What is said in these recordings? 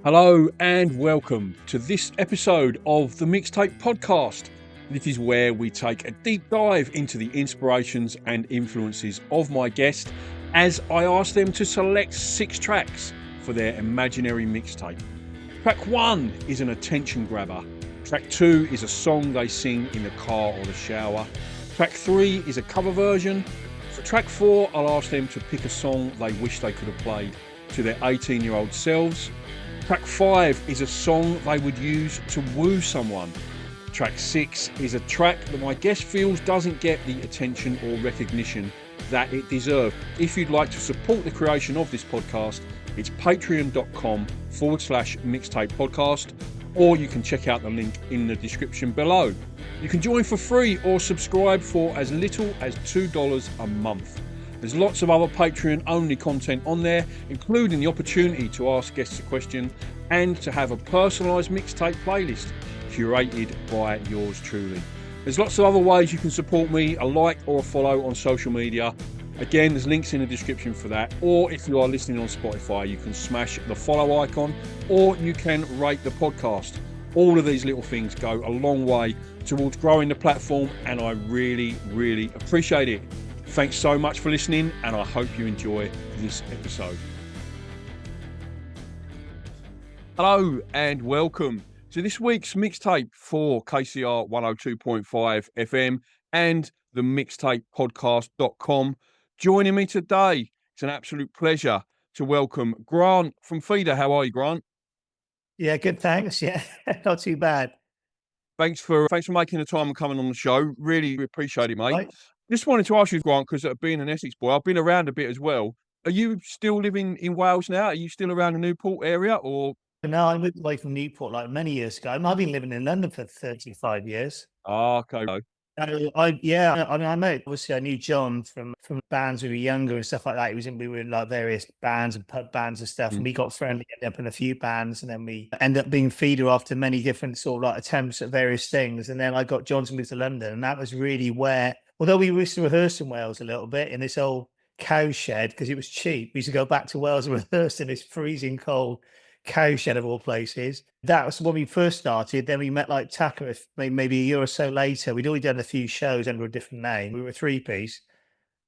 Hello and welcome to this episode of the Mixtape podcast. This is where we take a deep dive into the inspirations and influences of my guest as I ask them to select 6 tracks for their imaginary mixtape. Track 1 is an attention grabber. Track 2 is a song they sing in the car or the shower. Track 3 is a cover version. For track 4, I'll ask them to pick a song they wish they could have played to their 18-year-old selves. Track 5 is a song they would use to woo someone. Track 6 is a track that my guest feels doesn't get the attention or recognition that it deserves. If you'd like to support the creation of this podcast, it's patreon.com/mixtape podcast, or you can check out the link in the description below. You can join for free or subscribe for as little as $2 a month. There's lots of other Patreon-only content on there, including the opportunity to ask guests a question and to have a personalised mixtape playlist curated by yours truly. There's lots of other ways you can support me, a like or a follow on social media. Again, there's links in the description for that. Or if you are listening on Spotify, you can smash the follow icon or you can rate the podcast. All of these little things go a long way towards growing the platform, and I really, really appreciate it. Thanks so much for listening, and I hope you enjoy this episode. Hello and welcome to this week's mixtape for KCR 102.5 FM and the mixtapepodcast.com. Joining me today, it's an absolute pleasure to welcome Grant from Feeder. How are you, Grant? Yeah, good, thanks. Yeah, not too bad. Thanks for making the time and coming on the show. Really appreciate it, mate. Right. Just wanted to ask you, Grant, because being an Essex boy, I've been around a bit as well. Are you still living in Wales now? Are you still around the Newport area, or? No, I moved away from Newport like many years ago. I've been living in London for 35 years. Ah, okay. Obviously I knew John from bands when we were younger and stuff like that. We were in like various bands and pub bands and stuff, and we got friendly, ended up in a few bands, and then we ended up being Feeder after many different sort of like attempts at various things. And then I got John to move to London, and that was really where, although we used to rehearse in Wales a little bit in this old cow shed because it was cheap. We used to go back to Wales and rehearse in this freezing cold cow shed of all places. That was when we first started. Then we met like Tucker maybe a year or so later. We'd already done a few shows under a different name. We were a 3-piece.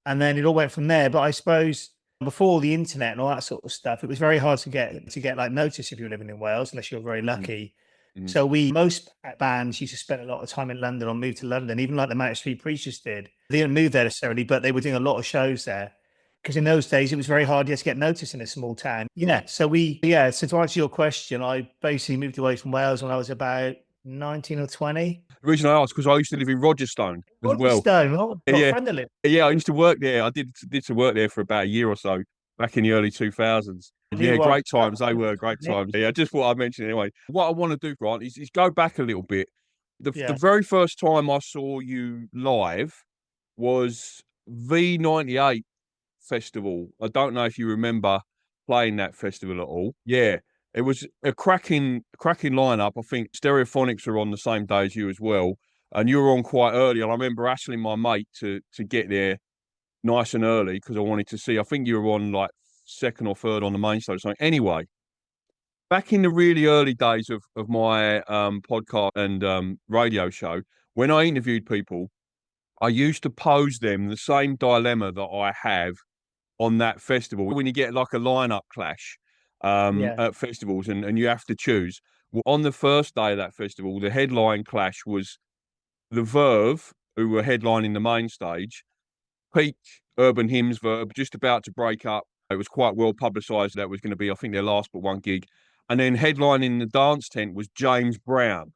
And then it all went from there. But I suppose before the internet and all that sort of stuff, it was very hard to get like notice if you were living in Wales, unless you were very lucky. Mm. So most bands used to spend a lot of time in London or move to London, even like the Manic Street Preachers did. They didn't move there necessarily, but they were doing a lot of shows there. Because in those days, it was very hard to get noticed in a small town. Yeah. So to answer your question, I basically moved away from Wales when I was about 19 or 20. The reason I asked, because I used to live in Rogerstone as well. Rogerstone, Yeah. A friend of lived. Yeah, I used to work there. I did some work there for about a year or so back in the early 2000s. Yeah, great times. They were great times. Yeah, I just thought I'd mention it anyway. What I want to do, Grant, is go back a little bit. The very first time I saw you live was V98 festival. I don't know if you remember playing that festival at all. Yeah, it was a cracking lineup. I think Stereophonics were on the same day as you as well, and you were on quite early. And I remember hassling my mate to get there nice and early because I wanted to see. I think you were on like second or third on the main stage. So anyway, back in the really early days of my podcast and radio show, when I interviewed people, I used to pose them the same dilemma that I have on that festival. When you get like a lineup clash at festivals and you have to choose. Well, on the first day of that festival, the headline clash was the Verve, who were headlining the main stage, peak urban hymns Verve, just about to break up. It was quite well publicised that was going to be, I think, their last but one gig. And then headlining the dance tent was James Brown,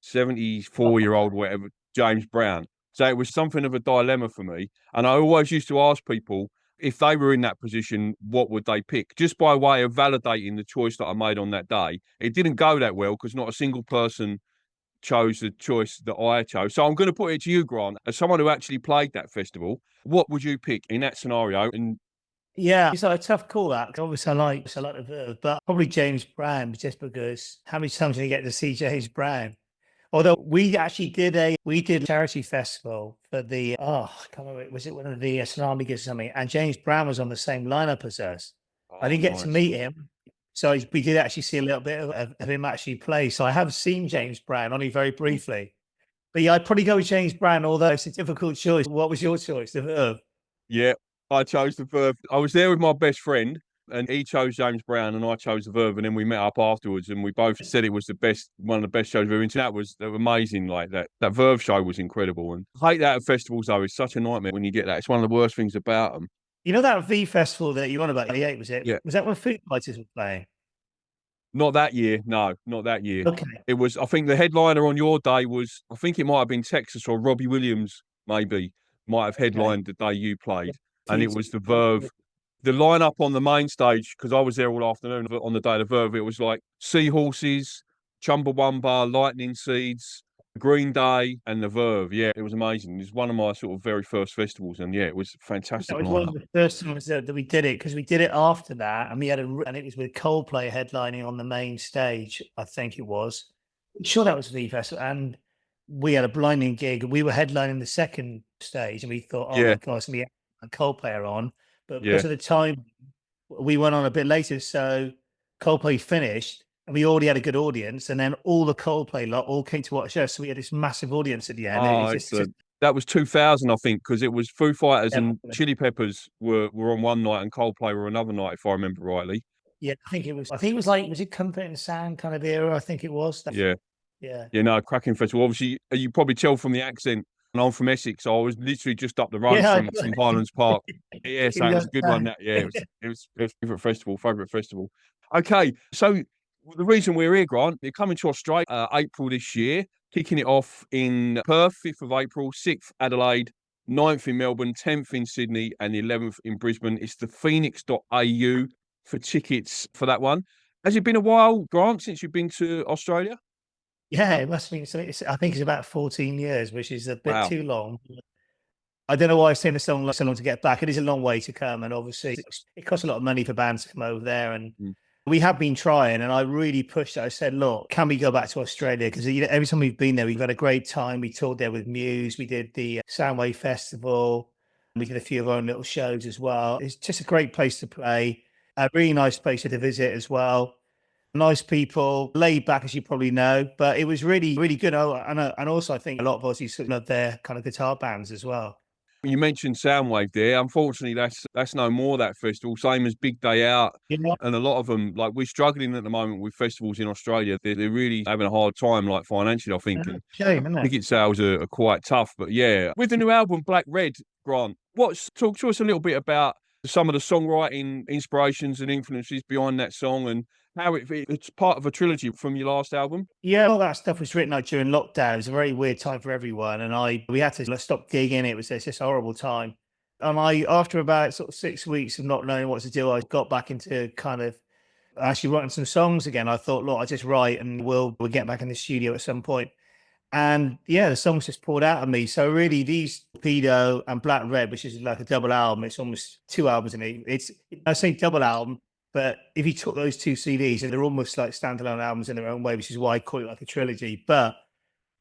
74-year-old, whatever, James Brown. So it was something of a dilemma for me. And I always used to ask people, if they were in that position, what would they pick? Just by way of validating the choice that I made on that day. It didn't go that well because not a single person chose the choice that I chose. So I'm going to put it to you, Grant, as someone who actually played that festival, what would you pick in that scenario? And yeah, it's like a tough call that. Obviously, I like the Verve, but probably James Brown, just because how many times did you get to see James Brown? Although we actually did a charity festival for the I can't remember, was it one of the tsunami gigs or something? And James Brown was on the same lineup as us. I didn't get to meet him. So we did actually see a little bit of him actually play. So I have seen James Brown, only very briefly. But yeah, I'd probably go with James Brown, although it's a difficult choice. What was your choice? The Verve? Yeah, I chose the Verve. I was there with my best friend, and he chose James Brown, and I chose the Verve, and then we met up afterwards, and we both said it was the best, one of the best shows we've been to. That was amazing. Like that Verve show was incredible, and I hate that at festivals though. It's such a nightmare when you get that. It's one of the worst things about them. You know that V Festival that you on about? '88 was it? Yeah, Was that when Foo Fighters were playing? not that year. No, not that year. Okay. It was. I think the headliner on your day was. I think it might have been Texas or Robbie Williams. Maybe might have Okay. headlined the day you played, and it was the TNT. Verve. The lineup on the main stage, because I was there all afternoon on the day of the Verve, it was like Seahorses, Chumbawamba, Lightning Seeds, Green Day, and the Verve. Yeah, it was amazing. It was one of my sort of very first festivals, and yeah, it was a fantastic That was one lineup. of the first times that we did it, because we did it after that, and we had and it was with Coldplay headlining on the main stage. I think it was. I'm sure that was V Festival, and we had a blinding gig. We were headlining the second stage, and we thought, "Oh Yeah, my god, it's gonna be a Coldplay are on." But yeah. because of the time, we went on a bit later, so Coldplay finished, and we already had a good audience, and then all the Coldplay lot all came to watch us. So we had this massive audience at the end. Oh, It's just excellent. That was 2000, I think, because it was Foo Fighters and yeah. Chili Peppers were on one night and Coldplay were another night, if I remember rightly. Yeah, I think it was. I think it was like, was it Comfort and Sound kind of era? I think it was. Yeah. Yeah. Yeah, no, cracking festival. Obviously, you probably tell from the accent, and I'm from Essex, so I was literally just up the road Yeah. from Highlands Park. Yeah, so You it was a good one. understand? That yeah, it was favourite festival. Okay, so the reason we're here, Grant, you're coming to Australia April this year, kicking it off in Perth, 5th of April, 6th Adelaide, 9th in Melbourne, 10th in Sydney, and the 11th in Brisbane. It's the phoenix.au for tickets for that one. Has it been a while, Grant, since you've been to Australia? Yeah, it must have been. So I think it's about 14 years, which is a bit Wow. too long. I don't know why it's taken so long to get back. It is a long way to come, and obviously it costs a lot of money for bands to come over there. And Mm. we have been trying, and I really pushed it. I said, "Look, can we go back to Australia? Because every time we've been there, we've had a great time. We toured there with Muse. We did the Soundwave Festival. We did a few of our own little shows as well. It's just a great place to play. A really nice place to visit as well. Nice people, laid back, as you probably know, but it was really, really good. Oh, and also I think a lot of Aussies sort of their kind of guitar bands as well. You mentioned Soundwave there. Unfortunately, that's no more that festival. Same as Big Day Out, You know, and a lot of them, like we're struggling at the moment with festivals in Australia. They're really having a hard time, like financially, I think, and shame, isn't it? ticket sales are quite tough. But yeah, with the new album Black Red, Grant, talk to us a little bit about some of the songwriting inspirations and influences behind that song, and how it's part of a trilogy from your last album. Yeah, all that stuff was written out during lockdown. It was a very weird time for everyone, and we had to stop gigging. It was just a horrible time. And after about sort of 6 weeks of not knowing what to do, I got back into kind of actually writing some songs again. I thought, look, I just write, and we'll get back in the studio at some point. And yeah, the songs just poured out of me. So really, these Pedo and Black Red, which is like a double album, it's almost two albums in it. I say double album, but if you took those two CDs, they're almost like standalone albums in their own way, which is why I call it like a trilogy. But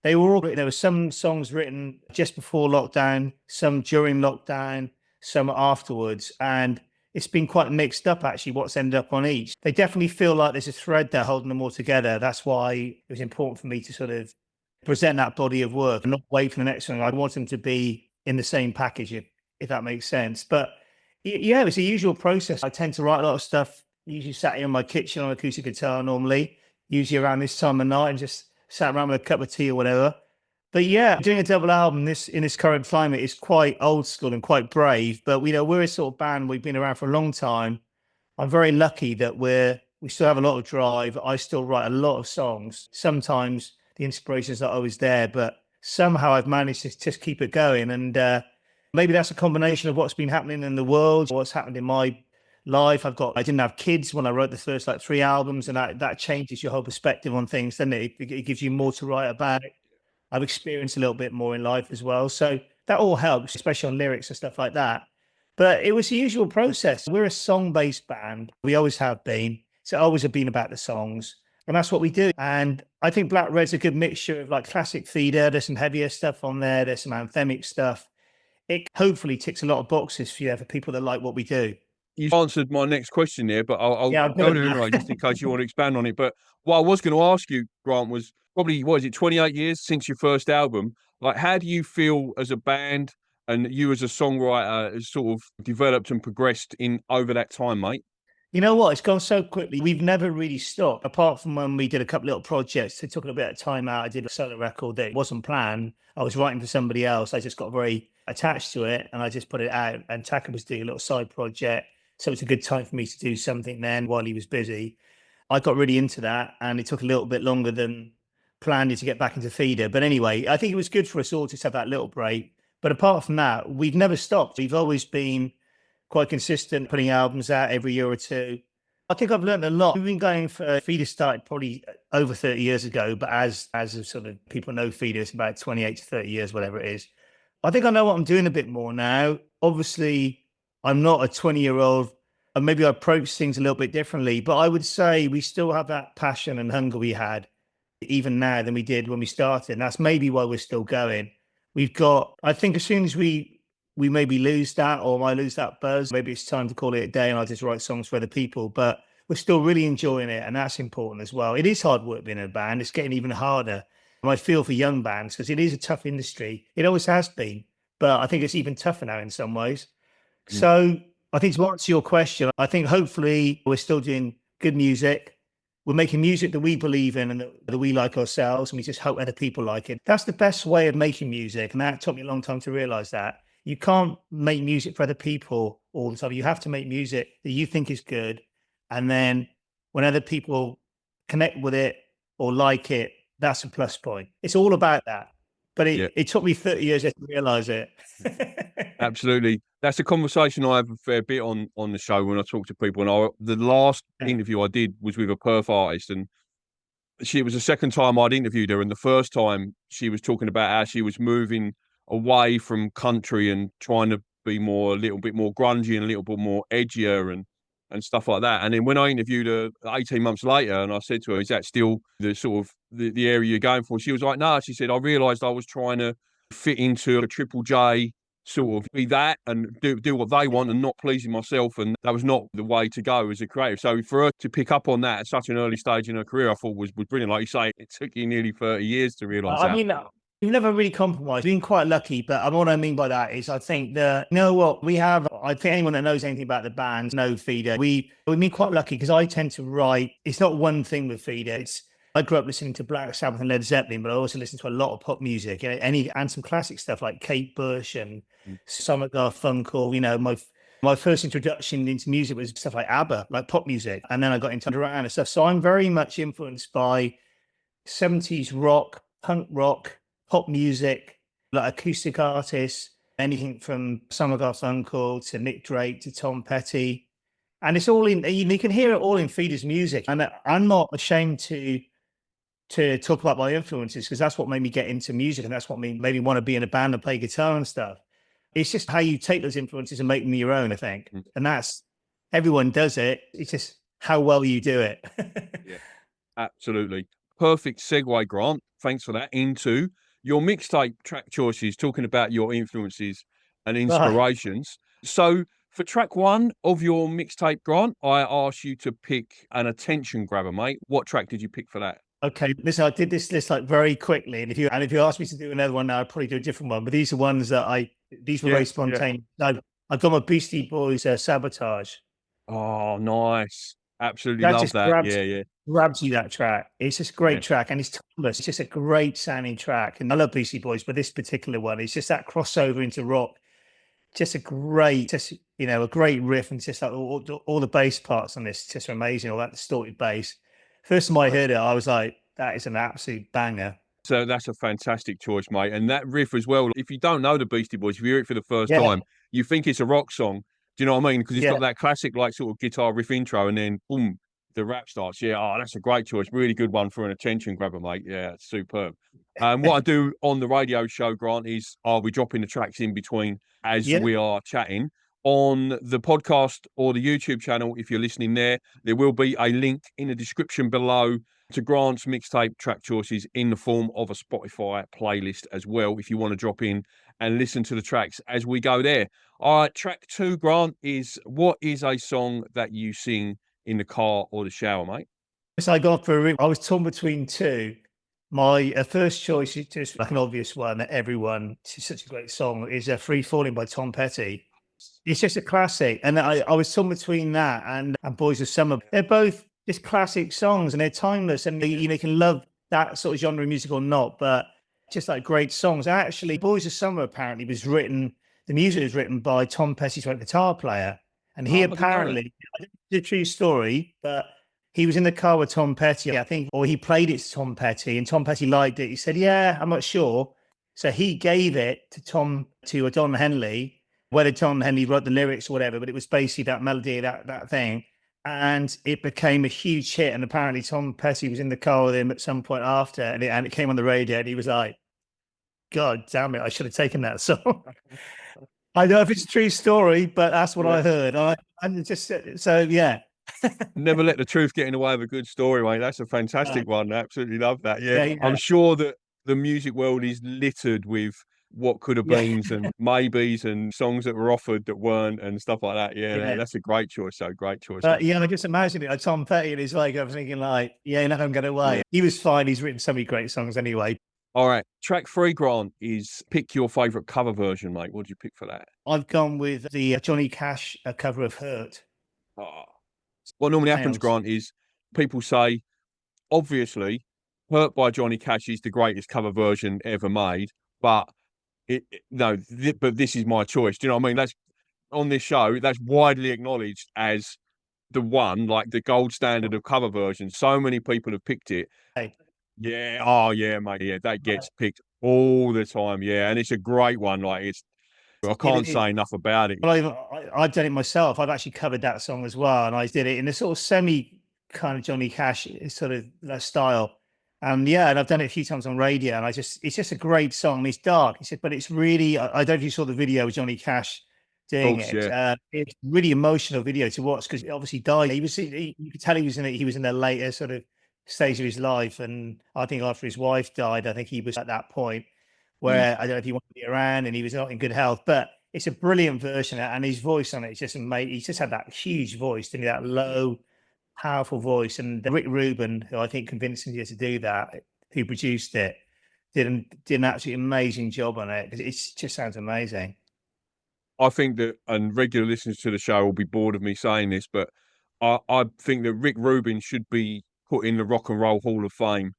they were all written. There were some songs written just before lockdown, some during lockdown, some afterwards, and it's been quite mixed up actually. What's ended up on each? They definitely feel like there's a thread there holding them all together. That's why it was important for me to sort of present that body of work and not wait for the next one. I want them to be in the same package, if that makes sense. But yeah, it's a usual process. I tend to write a lot of stuff, usually sat here in my kitchen on acoustic guitar normally, usually around this time of night, and just sat around with a cup of tea or whatever. But yeah, doing a double album in this current climate is quite old school and quite brave. But we're a sort of band, we've been around for a long time. I'm very lucky that we still have a lot of drive. I still write a lot of songs. Sometimes the inspiration's not always there, but somehow I've managed to just keep it going. And maybe that's a combination of what's been happening in the world, what's happened in my life. I didn't have kids when I wrote the first like three albums, and that changes your whole perspective on things, doesn't it? It gives you more to write about. I've experienced a little bit more in life as well. So that all helps, especially on lyrics and stuff like that. But it was the usual process. We're a song-based band. We always have been. So always have been about the songs. And that's what we do. And I think Black Red's a good mixture of like classic feeder. There's some heavier stuff on there. There's some anthemic stuff. It hopefully ticks a lot of boxes for people that like what we do. you answered my next question there, but I'll Yeah, I'm go good there at anyway, just in that. case you want to expand on it. But what I was going to ask you, Grant, was probably, what is it, 28 years since your first album? Like, how do you feel as a band and you as a songwriter has sort of developed and progressed in over that time, mate? You know what? It's gone so quickly. We've never really stopped, apart from when we did a couple little projects. It took a little bit of time out. I did a solo record that wasn't planned. I was writing for somebody else. I just got very attached to it and I just put it out. And Taka was doing a little side project. So it's a good time for me to do something then while he was busy. I got really into that and it took a little bit longer than planned to get back into Feeder. But anyway, I think it was good for us all to have that little break. But apart from that, we've never stopped. We've always been quite consistent, putting albums out every year or two. I think I've learned a lot. We've been going for Feeder started probably over 30 years ago, but as sort of people know Feeder, it's about 28 to 30 years, whatever it is. I think I know what I'm doing a bit more now. Obviously, I'm not a 20-year-old, and maybe I approach things a little bit differently, but I would say we still have that passion and hunger we had even now than we did when we started. And that's maybe why we're still going. We've got, I think as soon as we maybe lose that or I lose that buzz, maybe it's time to call it a day and I just write songs for other people. But we're still really enjoying it. And that's important as well. It is hard work being in a band. It's getting even harder. And I feel for young bands because it is a tough industry. It always has been. But I think it's even tougher now in some ways. So I think to answer your question, I think hopefully we're still doing good music. We're making music that we believe in and that we like ourselves, and we just hope other people like it. That's the best way of making music. And that took me a long time to realize that. You can't make music for other people all the time. You have to make music that you think is good. And then when other people connect with it or like it, that's a plus point. It's all about that. But it took me 30 years to realize it. Absolutely. That's a conversation I have a fair bit on the show when I talk to people. And the last interview I did was with a Perth artist, and it was the second time I'd interviewed her. And the first time she was talking about how she was moving away from country and trying to be a little bit more grungy and a little bit more edgier and stuff like that. And then when I interviewed her 18 months later and I said to her, is that still the sort of the area you're going for? She was like, no, she said, I realised I was trying to fit into a Triple J, sort of be that and do what they want and not pleasing myself. And that was not the way to go as a creative. So for her to pick up on that at such an early stage in her career, I thought was brilliant. Like you say, it took you nearly 30 years to realise that. I mean, we've never really compromised. We've been quite lucky, but what I mean by that is I think that, you know what, I think anyone that knows anything about the band know Feeder. We've been quite lucky because I tend to write, it's not one thing with Feeder. I grew up listening to Black Sabbath and Led Zeppelin, but I also listened to a lot of pop music and some classic stuff like Kate Bush and Summer Garfunkel. You know, my first introduction into music was stuff like ABBA, like pop music. And then I got into Duran and stuff. So I'm very much influenced by 70s rock, punk rock, pop music, like acoustic artists, anything from Summer Garfunkel to Nick Drake to Tom Petty. And it's all in, you can hear it all in Feeder's music. And I'm not ashamed to talk about my influences because that's what made me get into music and that's what made me want to be in a band and play guitar and stuff. It's just how you take those influences and make them your own, I think. And everyone does it. It's just how well you do it. Yeah, absolutely. Perfect segue, Grant. Thanks for that. Into your mixtape track choices, talking about your influences and inspirations. Right. So for track one of your mixtape, Grant, I asked you to pick an attention grabber, mate. What track did you pick for that? Okay, listen, I did this list like very quickly, and if you asked me to do another one now, I'd probably do a different one. But these are ones that these were very spontaneous. Yeah. I've got my Beastie Boys Sabotage. Oh, nice! Absolutely love that. Grabs you, that track. It's just a great track, and it's timeless. It's just a great sounding track. And I love Beastie Boys, but this particular one, it's just that crossover into rock. Just a great riff, and just like all the bass parts on this, just amazing. All that distorted bass. First time I heard it, I was like, that is an absolute banger. So that's a fantastic choice, mate. And that riff as well, if you don't know the Beastie Boys, if you hear it for the first time, you think it's a rock song. Do you know what I mean? Because it's got that classic, like, sort of guitar riff intro, and then, boom, the rap starts. Yeah, that's a great choice. Really good one for an attention grabber, mate. Yeah, it's superb. What I do on the radio show, Grant, is I'll be dropping the tracks in between as we are chatting. on the podcast or the YouTube channel, if you're listening there, there will be a link in the description below to Grant's mixtape track choices in the form of a Spotify playlist as well, if you want to drop in and listen to the tracks as we go there. All right, track 2, Grant, is what is a song that you sing in the car or the shower, mate? So I was torn between two. My first choice is just like an obvious one that everyone, it's such a great song, is Free Falling by Tom Petty. It's just a classic. And I was torn between that and Boys of Summer. They're both just classic songs and they're timeless. And you can love that sort of genre of music or not, but just like great songs. Actually, Boys of Summer apparently the music was written by Tom Petty's guitar player. And he apparently, it's a true story, but he was in the car with Tom Petty, I think, or he played it to Tom Petty and Tom Petty liked it. He said, yeah, I'm not sure. So he gave it to Don Henley, whether Tom Henley wrote the lyrics or whatever, but it was basically that melody, that thing. And it became a huge hit. And apparently Tom Petty was in the car with him at some point after, and it came on the radio and he was like, God damn it, I should have taken that song. I know if it's a true story, but that's what I heard. And just, so yeah. Never let the truth get in the way of a good story, mate. That's a fantastic one. I absolutely love that. Yeah. I'm sure that the music world is littered with what could have beens and maybes and songs that were offered that weren't and stuff like that. Yeah. That's a great choice. So great choice. But I just imagine it like Tom Petty and he's like, I was thinking like, you're not going to get away. He was fine. He's written so many great songs anyway. All right. Track 3, Grant, is pick your favourite cover version, mate. What did you pick for that? I've gone with the Johnny Cash cover of Hurt. Oh. What normally happens, Grant, is people say, obviously, Hurt by Johnny Cash is the greatest cover version ever made, but but this is my choice. Do you know what I mean? That's on this show, that's widely acknowledged as the one, like the gold standard of cover versions. So many people have picked it. Hey. Yeah. Oh, yeah, mate. Yeah, that gets picked all the time. Yeah, and it's a great one. Like I can't say enough about it. Well, I've done it myself. I've actually covered that song as well, and I did it in a sort of semi kind of Johnny Cash sort of style. And I've done it a few times on radio, and it's just a great song. It's dark, but it's really. I don't know if you saw the video with Johnny Cash doing it. Yeah. It's really emotional video to watch because he obviously died. You could tell he was in it. He was in the later sort of stage of his life, and I think after his wife died, I think he was at that point where I don't know if he wanted to be around and he was not in good health, but it's a brilliant version. And his voice on it is just amazing. He just had that huge voice, didn't he? That low, powerful voice. And Rick Rubin, who I think convinced him to do that, who produced it, did an absolutely amazing job on it. It just sounds amazing. I think that, and regular listeners to the show will be bored of me saying this, but I think that Rick Rubin should be put in the Rock and Roll Hall of Fame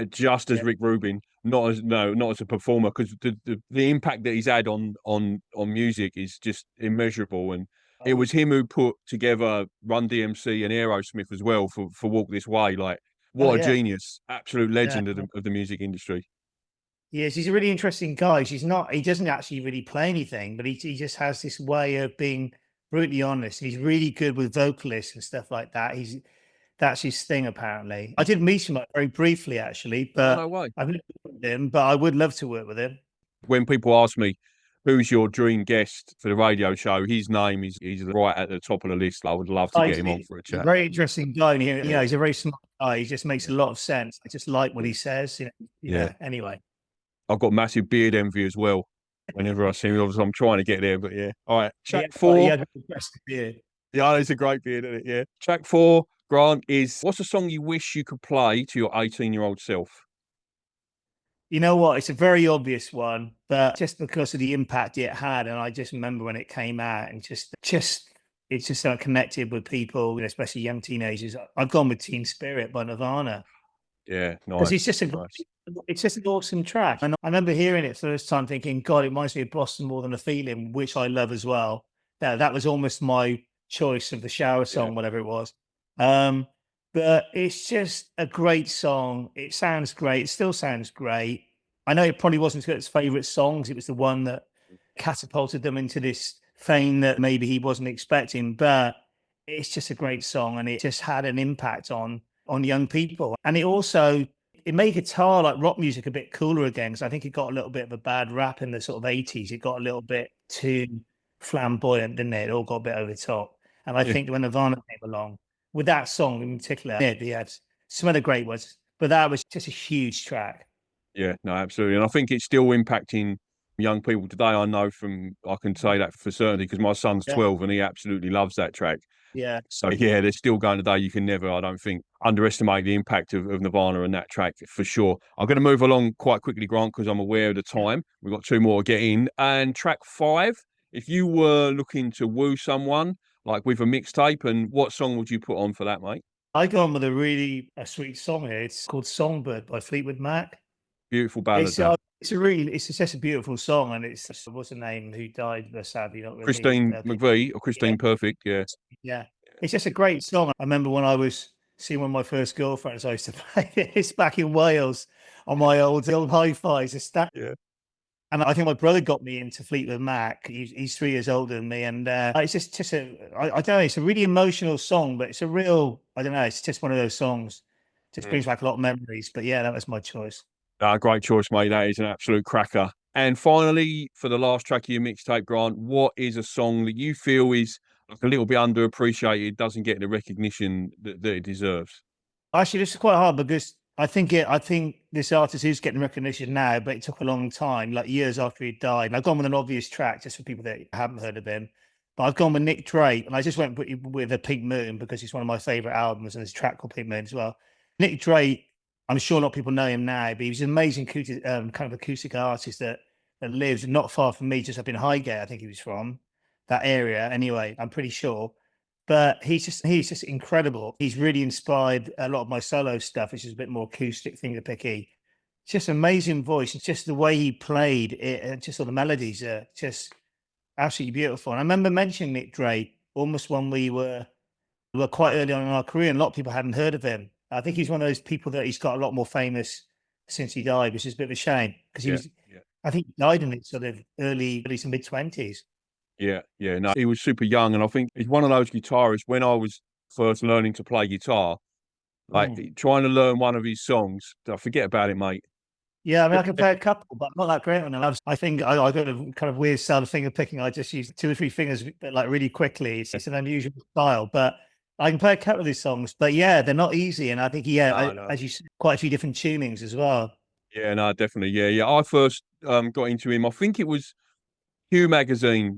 just as Rick Rubin, not as a performer, because the impact that he's had on music is just immeasurable. And it was him who put together Run DMC and Aerosmith as well for Walk This Way. Like, what a genius, absolute legend of the music industry. Yes, he's a really interesting guy. He doesn't actually really play anything, but he just has this way of being brutally honest. He's really good with vocalists and stuff like that. That's his thing, apparently. I did meet him very briefly, actually, but no way. I've never worked with him, but I would love to work with him. When people ask me, who's your dream guest for the radio show, his name is right at the top of the list. I would love to get him on for a chat. Very interesting guy. He's a very smart guy. He just makes a lot of sense. I just like what he says. Anyway. I've got massive beard envy as well. Whenever I see him, obviously I'm trying to get there, but yeah. All right, track 4. Yeah, it's a great beard, isn't it? Yeah. Track 4, Grant, is what's a song you wish you could play to your 18-year-old self? You know what? It's a very obvious one, but just because of the impact it had, and I just remember when it came out, and it's just connected with people, especially young teenagers. I've gone with Teen Spirit by Nirvana. Yeah, nice. It's just an awesome track. And I remember hearing it first time thinking, God, it reminds me of Boston More Than a Feeling, which I love as well. That was almost my choice of the shower song, whatever it was. But it's just a great song. It sounds great. It still sounds great. I know it probably wasn't Kurt's favorite songs. It was the one that catapulted them into this fame that maybe he wasn't expecting, but it's just a great song. And it just had an impact on young people. And it made guitar, like rock music, a bit cooler again, because I think it got a little bit of a bad rap in the sort of 80s. It got a little bit too flamboyant, didn't it? It all got a bit over the top. And I think when Nirvana came along, with that song in particular, they had some other great ones, but that was just a huge track. Yeah, no, absolutely. And I think it's still impacting young people today. I can say that for certainty because my son's 12 and he absolutely loves that track. Yeah. So yeah, they're still going today. You can never, I don't think, underestimate the impact of Nirvana and that track for sure. I'm going to move along quite quickly, Grant, because I'm aware of the time. We've got 2 more to get in. And track 5, if you were looking to woo someone, like with a mixtape, and what song would you put on for that, mate? I go on with a sweet song here. It's called Songbird by Fleetwood Mac. Beautiful ballad, that. It's just a beautiful song, and it's what's the name who died sadly not released. Christine McVie or Christine Perfect, yeah. Yeah. It's just a great song. I remember when I was seeing one of my first girlfriends, I used to play this back in Wales on my old hi-fis. Yeah. And I think my brother got me into Fleetwood Mac. He's 3 years older than me, and it's just I don't know. It's a really emotional song, but it's a real, I don't know. It's just one of those songs. Just brings back a lot of memories. But yeah, that was my choice. Great choice, mate. That is an absolute cracker. And finally, for the last track of your mixtape, Grant, what is a song that you feel is like a little bit underappreciated, doesn't get the recognition that it deserves? Actually, this is quite hard because I think this artist is getting recognition now, but it took a long time, like years after he died. And I've gone with an obvious track just for people that haven't heard of him. But I've gone with Nick Drake, and I just went with a Pink Moon because it's one of my favorite albums, and there's a track called Pink Moon as well. Nick Drake, I'm sure a lot of people know him now, but he was an amazing kind of acoustic artist that lives not far from me, just up in Highgate. I think he was from that area. Anyway, I'm pretty sure. But he's just incredible. He's really inspired a lot of my solo stuff, which is a bit more acoustic, finger picky. Just amazing voice. It's just the way he played it, and just all the melodies are just absolutely beautiful. And I remember mentioning Nick Drake almost when we were quite early on in our career, and a lot of people hadn't heard of him. I think he's one of those people that he's got a lot more famous since he died, which is a bit of a shame because I think he died in his sort of early to mid-20s. Yeah, no, he was super young, and I think he's one of those guitarists. When I was first learning to play guitar, like trying to learn one of his songs, forget about it, mate. Yeah, I mean, I can play a couple, but I'm not that great on them. I think I got a kind of weird style of finger picking. I just use 2 or 3 fingers, but like really quickly. It's an unusual style, but I can play a couple of these songs. But yeah, they're not easy, and I think No. as you said, quite a few different tunings as well. Yeah, no, definitely. Yeah. I first got into him. I think it was Hugh magazine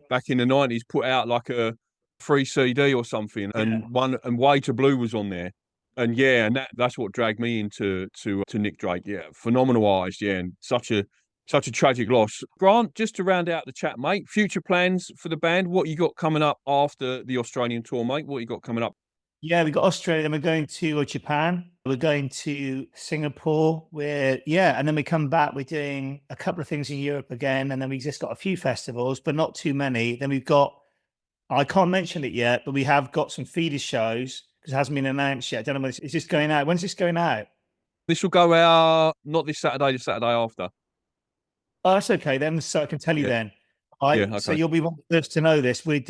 back in the 90s put out like a free CD or something, and Way to Blue was on there. And yeah, and that's what dragged me into Nick Drake. Yeah, phenomenal artist. Yeah, and such a tragic loss. Grant, just to round out the chat, mate. Future plans for the band? What you got coming up after the Australian tour, mate? What you got coming up? Yeah, we got Australia, then we're going to Japan. We're going to Singapore. And then we come back. We're doing a couple of things in Europe again, and then we just got a few festivals, but not too many. Then we've got, I can't mention it yet, but we have got some feeder shows because it hasn't been announced yet. I don't know when it's just going out. When's this going out? This will go out not this Saturday, the Saturday after. Oh, that's okay then. So I can tell you then. Okay. So you'll be one of the first to know this. We're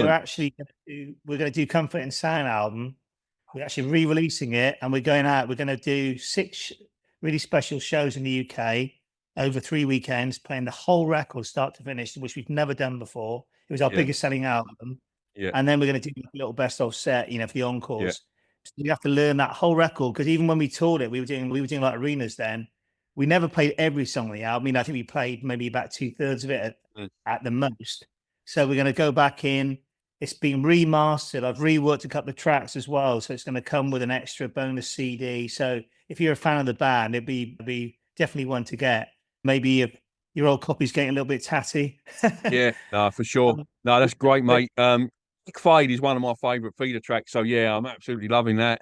actually going to do Comfort and Sound album. We're actually re-releasing it, and we're going out. We're going to do 6 really special shows in the UK over 3 weekends, playing the whole record start to finish, which we've never done before. It was our biggest selling album. Yeah. And then we're going to do a little best of set, for the encores. Yeah. So you have to learn that whole record, because even when we toured it, we were doing like arenas then. We never played every song on the album. I mean, I think we played maybe about 2/3 of it at the most. So we're going to go back in. It's been remastered. I've reworked a couple of tracks as well. So it's going to come with an extra bonus CD. So if you're a fan of the band, it'd be definitely one to get. Maybe if your old copy's getting a little bit tatty. Yeah, no, for sure. No, that's great, mate. Kick Fade is one of my favourite feeder tracks. So yeah, I'm absolutely loving that.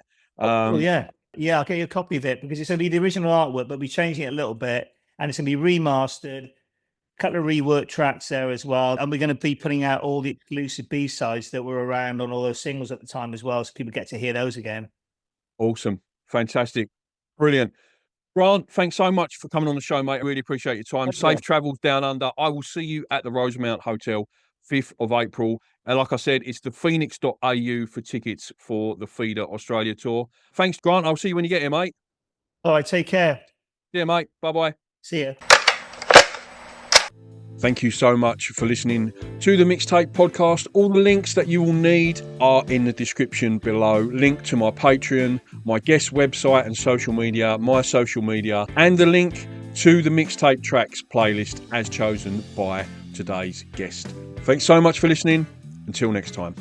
Yeah, I'll get you a copy of it, because it's going to be the original artwork, but we're changing it a little bit, and it's going to be remastered. Couple of rework tracks there as well, and we're going to be putting out all the exclusive B-sides that were around on all those singles at the time as well, so people get to hear those again. Awesome, fantastic, brilliant. Grant, thanks so much for coming on the show, mate. I really appreciate your time. Safe travels down under. I will see you at the Rosemount Hotel 5th of April. And like I said, it's the phoenix.au for tickets for the Feeder Australia tour. Thanks, Grant. I'll see you when you get here, mate. All right, take care. Yeah, mate. Bye-bye. See ya. Thank you so much for listening to the Mixtape podcast. All the links that you will need are in the description below. Link to my Patreon, my guest website and social media, my social media, and the link to the Mixtape tracks playlist as chosen by today's guest. Thanks so much for listening. Until next time.